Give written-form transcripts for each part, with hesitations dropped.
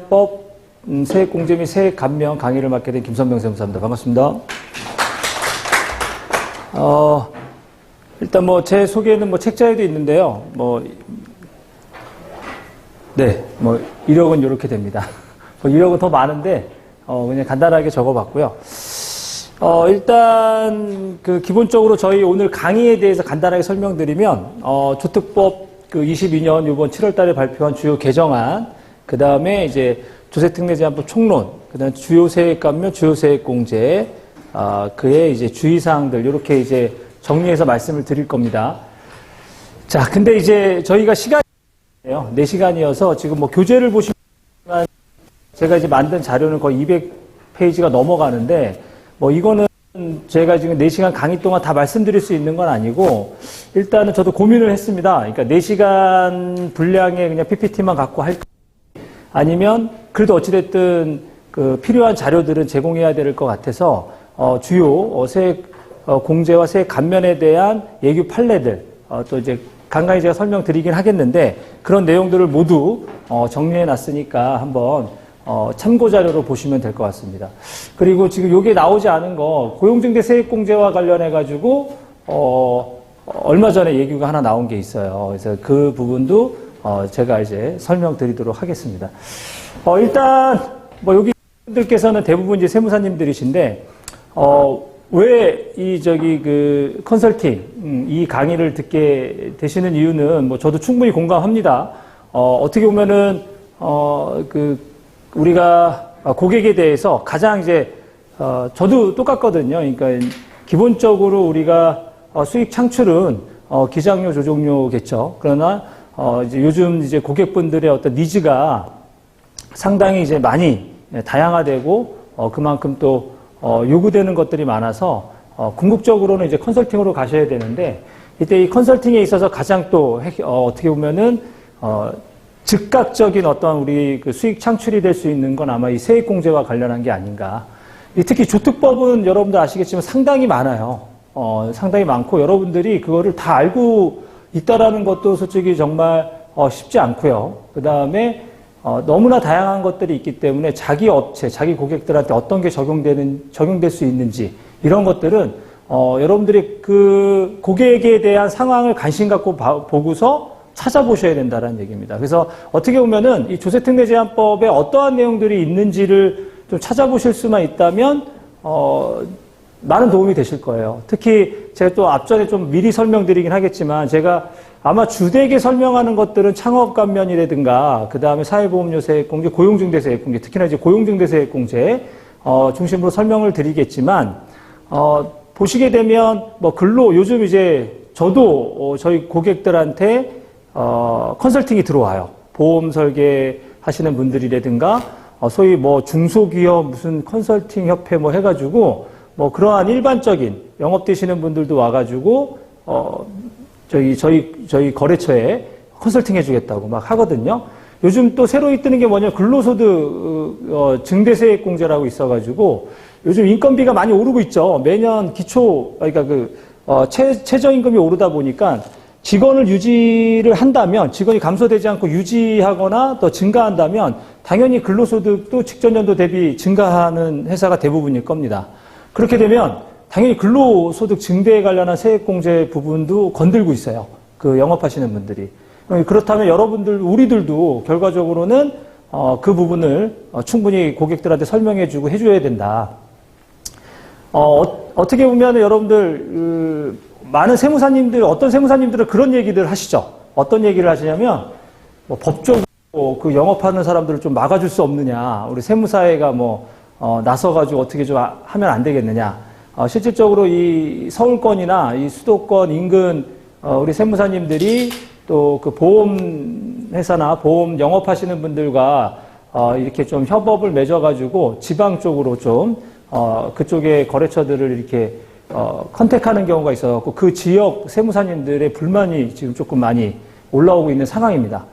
법 세액공제 및 세액 감면 강의를 맡게 된 김선명 세무사입니다. 반갑습니다. 일단 제 소개는 책자에도 있는데요. 1억은 이렇게 됩니다. 1억은 더 많은데, 그냥 간단하게 적어봤고요. 일단, 기본적으로 저희 오늘 강의에 대해서 간단하게 설명드리면, 조특법 22년 이번 7월 달에 발표한 주요 개정안, 그 다음에 이제 조세특례제한법 총론, 그 다음에 주요 세액 감면, 주요 세액 공제, 그의 이제 주의사항들, 이렇게 이제 정리해서 말씀을 드릴 겁니다. 자, 근데 이제 저희가 시간이 4시간이어서 지금 교재를 보시면 제가 이제 만든 자료는 거의 200페이지가 넘어가는데, 이거는 제가 지금 4시간 강의 동안 다 말씀드릴 수 있는 건 아니고, 일단은 저도 고민을 했습니다. 그러니까 4시간 분량의 그냥 PPT만 갖고 할까? 아니면, 그래도 어찌됐든 필요한 자료들은 제공해야 될 것 같아서, 주요 세액 공제와 세액 감면에 대한 예규 판례들, 또 이제 간간히 제가 설명드리긴 하겠는데, 그런 내용들을 모두 정리해 놨으니까 한번 참고 자료로 보시면 될 것 같습니다. 그리고 지금 요게 나오지 않은 거, 고용증대 세액공제와 관련해가지고, 얼마 전에 예규가 하나 나온 게 있어요. 그래서 그 부분도, 제가 이제 설명드리도록 하겠습니다. 일단, 여기 분들께서는 대부분 이제 세무사님들이신데, 왜 컨설팅, 이 강의를 듣게 되시는 이유는 저도 충분히 공감합니다. 어떻게 보면은, 우리가 고객에 대해서 가장 이제 저도 똑같거든요. 그러니까 기본적으로 우리가 수익 창출은 기장료 조정료겠죠. 그러나 이제 요즘 이제 고객분들의 어떤 니즈가 상당히 이제 많이 다양화되고 그만큼 또 요구되는 것들이 많아서 궁극적으로는 이제 컨설팅으로 가셔야 되는데, 이때 이 컨설팅에 있어서 가장 또 어떻게 보면은 즉각적인 어떤 우리 수익 창출이 될 수 있는 건 아마 이 세액공제와 관련한 게 아닌가. 특히 조특법은 여러분들 아시겠지만 상당히 많아요. 상당히 많고 여러분들이 그거를 다 알고 있다라는 것도 솔직히 정말 쉽지 않고요. 그 다음에 너무나 다양한 것들이 있기 때문에 자기 업체, 자기 고객들한테 어떤 게 적용될 수 있는지 이런 것들은 여러분들이 그 고객에 대한 상황을 관심 갖고 보고서 찾아보셔야 된다는 얘기입니다. 그래서 어떻게 보면은 이 조세특례제한법에 어떠한 내용들이 있는지를 좀 찾아보실 수만 있다면 많은 도움이 되실 거예요. 특히 제가 또 앞전에 좀 미리 설명드리긴 하겠지만, 제가 아마 주되게 설명하는 것들은 창업감면이라든가 그 다음에 사회보험료 세액공제, 고용증대 세액공제, 특히나 이제 고용증대 세액공제 중심으로 설명을 드리겠지만, 보시게 되면 요즘 이제 저도 저희 고객들한테 컨설팅이 들어와요. 보험 설계 하시는 분들이라든가, 소위 중소기업 무슨 컨설팅 협회 해가지고, 그러한 일반적인 영업되시는 분들도 와가지고, 저희 거래처에 컨설팅 해주겠다고 막 하거든요. 요즘 또 새로 뜨는 게 근로소득, 증대세액공제라고 있어가지고, 요즘 인건비가 많이 오르고 있죠. 매년 최저임금이 오르다 보니까, 직원을 유지를 한다면, 직원이 감소되지 않고 유지하거나 더 증가한다면 당연히 근로소득도 직전 연도 대비 증가하는 회사가 대부분일 겁니다. 그렇게 되면 당연히 근로소득 증대에 관련한 세액공제 부분도 건들고 있어요. 영업하시는 분들이. 그렇다면 우리들도 결과적으로는 그 부분을 충분히 고객들한테 설명해주고 해줘야 된다. 어떻게 보면 여러분들 많은 세무사님들, 어떤 세무사님들은 그런 얘기들 하시죠. 어떤 얘기를 하시냐면, 법적으로 영업하는 사람들을 좀 막아줄 수 없느냐. 우리 세무사회가 나서가지고 어떻게 좀 하면 안 되겠느냐. 실질적으로 이 서울권이나 이 수도권 인근, 우리 세무사님들이 또 보험회사나 보험 영업하시는 분들과 이렇게 좀 협업을 맺어가지고 지방 쪽으로 좀, 그쪽의 거래처들을 이렇게 컨택하는 경우가 있어서 그 지역 세무사님들의 불만이 지금 조금 많이 올라오고 있는 상황입니다.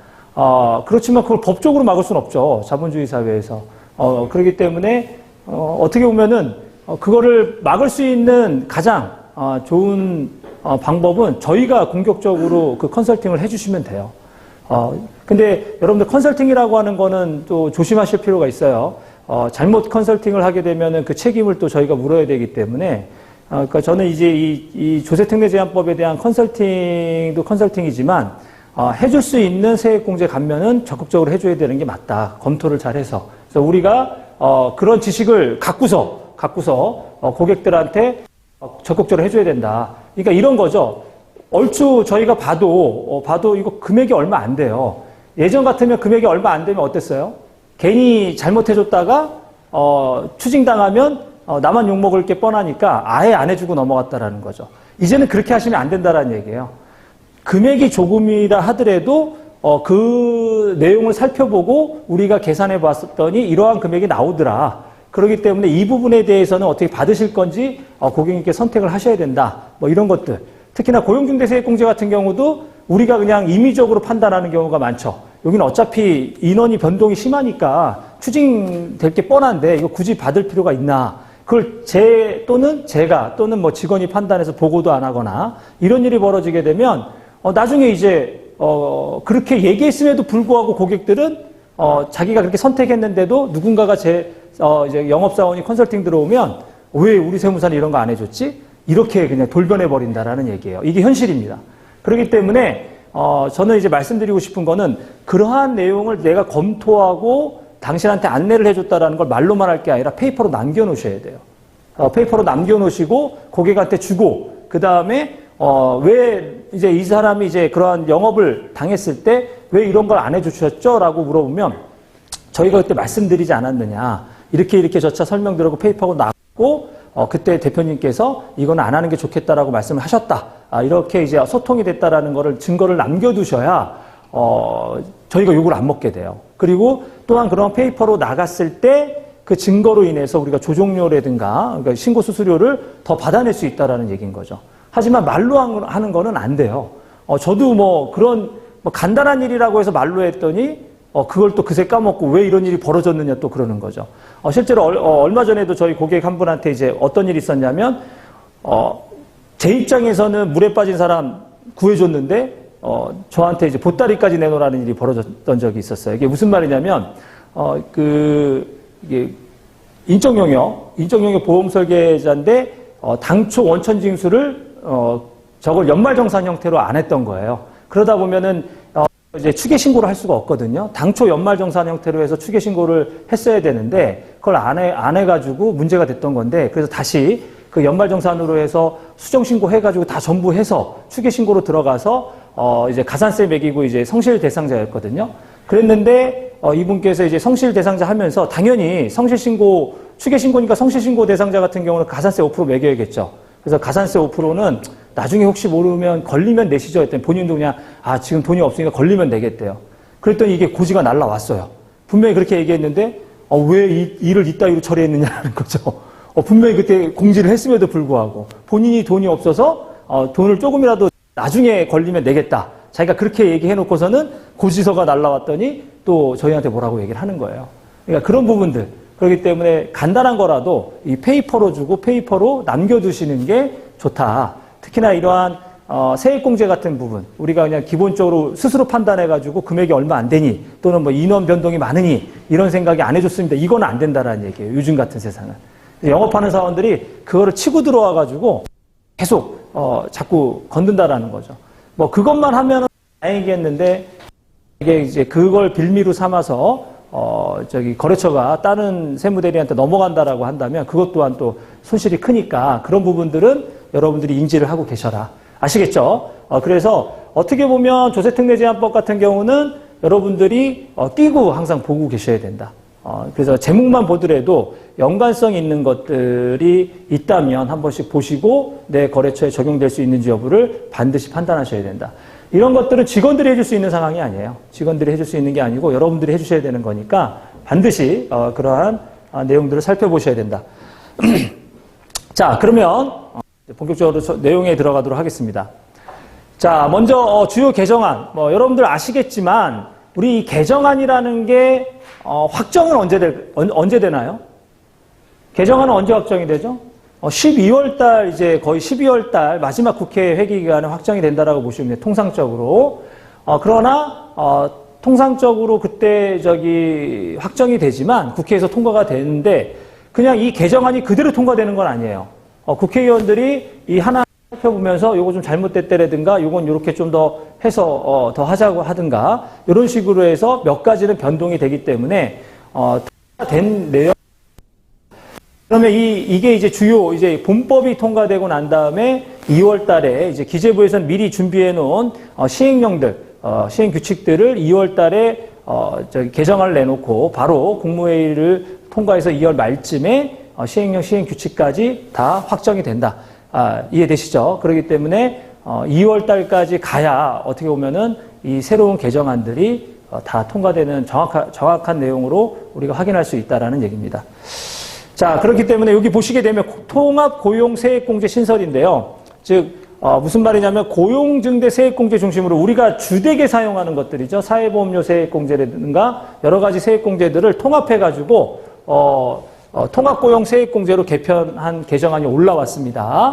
그렇지만 그걸 법적으로 막을 수는 없죠. 자본주의 사회에서. 그렇기 때문에, 어떻게 보면은, 그거를 막을 수 있는 가장 좋은 방법은 저희가 공격적으로 컨설팅을 해주시면 돼요. 근데 여러분들 컨설팅이라고 하는 거는 또 조심하실 필요가 있어요. 잘못 컨설팅을 하게 되면은 그 책임을 또 저희가 물어야 되기 때문에, 그러니까 저는 이제 이 조세특례제한법에 대한 컨설팅도 컨설팅이지만, 해줄 수 있는 세액공제 감면은 적극적으로 해줘야 되는 게 맞다. 검토를 잘 해서. 그래서 우리가, 그런 지식을 갖고서 고객들한테 적극적으로 해줘야 된다. 그러니까 이런 거죠. 얼추 저희가 봐도 이거 금액이 얼마 안 돼요. 예전 같으면 금액이 얼마 안 되면 어땠어요? 괜히 잘못해줬다가, 추징당하면, 나만 욕먹을 게 뻔하니까 아예 안 해주고 넘어갔다라는 거죠. 이제는 그렇게 하시면 안 된다라는 얘기예요. 금액이 조금이라 하더라도, 그 내용을 살펴보고 우리가 계산해 봤더니 이러한 금액이 나오더라. 그렇기 때문에 이 부분에 대해서는 어떻게 받으실 건지, 고객님께 선택을 하셔야 된다. 뭐 이런 것들. 특히나 고용중개세액공제 같은 경우도 우리가 그냥 임의적으로 판단하는 경우가 많죠. 여기는 어차피 인원이 변동이 심하니까 추징될 게 뻔한데 이거 굳이 받을 필요가 있나. 그걸 또는 뭐 직원이 판단해서 보고도 안 하거나 이런 일이 벌어지게 되면 나중에 이제 그렇게 얘기했음에도 불구하고 고객들은 자기가 그렇게 선택했는데도 누군가가 이제 영업사원이 컨설팅 들어오면 왜 우리 세무사는 이런 거 안 해줬지? 이렇게 그냥 돌변해 버린다라는 얘기예요. 이게 현실입니다. 그렇기 때문에 저는 이제 말씀드리고 싶은 거는 그러한 내용을 내가 검토하고 당신한테 안내를 해줬다라는 걸 말로만 할 게 아니라 페이퍼로 남겨놓으셔야 돼요. 페이퍼로 남겨놓으시고 고객한테 주고 그 다음에 왜 이제 이 사람이 이제 그러한 영업을 당했을 때 왜 이런 걸 안 해주셨죠? 라고 물어보면 저희가 그때 말씀드리지 않았느냐. 이렇게 저차 설명드리고 페이퍼하고 나고 그때 대표님께서 이건 안 하는 게 좋겠다라고 말씀을 하셨다. 이렇게 이제 소통이 됐다라는 거를 증거를 남겨두셔야 저희가 욕을 안 먹게 돼요. 그리고 또한 그런 페이퍼로 나갔을 때 그 증거로 인해서 우리가 조종료라든가 그러니까 신고 수수료를 더 받아낼 수 있다라는 얘기인 거죠. 하지만 말로 하는 거는 안 돼요. 저도 뭐 그런 뭐 간단한 일이라고 해서 말로 했더니 그걸 또 그새 까먹고 왜 이런 일이 벌어졌느냐 또 그러는 거죠. 실제로 얼마 전에도 저희 고객 한 분한테 이제 어떤 일이 있었냐면 제 입장에서는 물에 빠진 사람 구해줬는데 저한테 이제 보따리까지 내놓으라는 일이 벌어졌던 적이 있었어요. 이게 무슨 말이냐면 이게 인적용역 보험 설계자인데 당초 원천 징수를 저걸 연말정산 형태로 안 했던 거예요. 그러다 보면은 이제 추계 신고를 할 수가 없거든요. 당초 연말정산 형태로 해서 추계 신고를 했어야 되는데 그걸 안 해가지고 문제가 됐던 건데 그래서 다시 그 연말정산으로 해서 수정신고 해가지고 다 전부 해서 추계 신고로 들어가서 이제 가산세 매기고 이제 성실 대상자였거든요. 그랬는데 이분께서 이제 성실 대상자 하면서 당연히 성실신고 추계 신고니까 성실신고 대상자 같은 경우는 가산세 5% 매겨야겠죠. 그래서 가산세 5%는 나중에 혹시 모르면 걸리면 내시죠 했더니 본인도 그냥 지금 돈이 없으니까 걸리면 내겠대요. 그랬더니 이게 고지가 날라왔어요. 분명히 그렇게 얘기했는데 왜 이 일을 이따위로 처리했느냐는 거죠. 분명히 그때 공지를 했음에도 불구하고 본인이 돈이 없어서 돈을 조금이라도 나중에 걸리면 내겠다. 자기가 그렇게 얘기해놓고서는 고지서가 날라왔더니 또 저희한테 뭐라고 얘기를 하는 거예요. 그러니까 그런 부분들. 그렇기 때문에 간단한 거라도 이 페이퍼로 주고 페이퍼로 남겨두시는 게 좋다. 특히나 이러한 세액공제 같은 부분 우리가 그냥 기본적으로 스스로 판단해가지고 금액이 얼마 안 되니 또는 뭐 인원 변동이 많으니 이런 생각이 안 해줬습니다. 이건 안 된다라는 얘기예요. 요즘 같은 세상은. 영업하는 사원들이 그거를 치고 들어와가지고 계속 자꾸 건든다라는 거죠. 뭐 그것만 하면 다행이겠는데 이게 이제 그걸 빌미로 삼아서 거래처가 다른 세무대리한테 넘어간다라고 한다면 그것 또한 또 손실이 크니까 그런 부분들은 여러분들이 인지를 하고 계셔라. 아시겠죠? 그래서 어떻게 보면 조세특례제한법 같은 경우는 여러분들이 띄고 항상 보고 계셔야 된다. 그래서 제목만 보더라도 연관성 있는 것들이 있다면 한 번씩 보시고 내 거래처에 적용될 수 있는지 여부를 반드시 판단하셔야 된다. 이런 것들은 직원들이 해줄 수 있는 상황이 아니에요. 직원들이 해줄 수 있는 게 아니고 여러분들이 해주셔야 되는 거니까 반드시 그러한 내용들을 살펴보셔야 된다. 자, 그러면 본격적으로 내용에 들어가도록 하겠습니다. 자, 먼저 주요 개정안. 여러분들 아시겠지만 우리 이 개정안이라는 게 확정은 언제 되나요? 개정안은 언제 확정이 되죠? 12월 달 이제 거의 12월 달 마지막 국회 회기 기간에 확정이 된다라고 보시면 돼요. 통상적으로. 그러나 통상적으로 그때 확정이 되지만 국회에서 통과가 되는데 그냥 이 개정안이 그대로 통과되는 건 아니에요. 국회의원들이 이 하나 살펴보면서 요거 좀 잘못됐다라든가 요건 이렇게 좀 더 해서 더 하자고 하든가 이런 식으로 해서 몇 가지는 변동이 되기 때문에 된 내용. 그러면 이게 이제 이제 본법이 통과되고 난 다음에 2월 달에 이제 기재부에서는 미리 준비해 놓은 시행령들, 시행 규칙들을 2월 달에 개정안을 내놓고 바로 국무회의를 통과해서 2월 말쯤에 시행령, 시행 규칙까지 다 확정이 된다. 이해되시죠? 그렇기 때문에 2월 달까지 가야 어떻게 보면은 이 새로운 개정안들이 다 통과되는 정확한 내용으로 우리가 확인할 수 있다라는 얘기입니다. 자, 그렇기 때문에 여기 보시게 되면 통합고용세액공제 신설인데요. 즉 무슨 말이냐면 고용증대 세액공제 중심으로 우리가 주되게 사용하는 것들이죠. 사회보험료 세액공제라든가 여러 가지 세액공제들을 통합해가지고 통합고용 세액공제로 개편한 개정안이 올라왔습니다.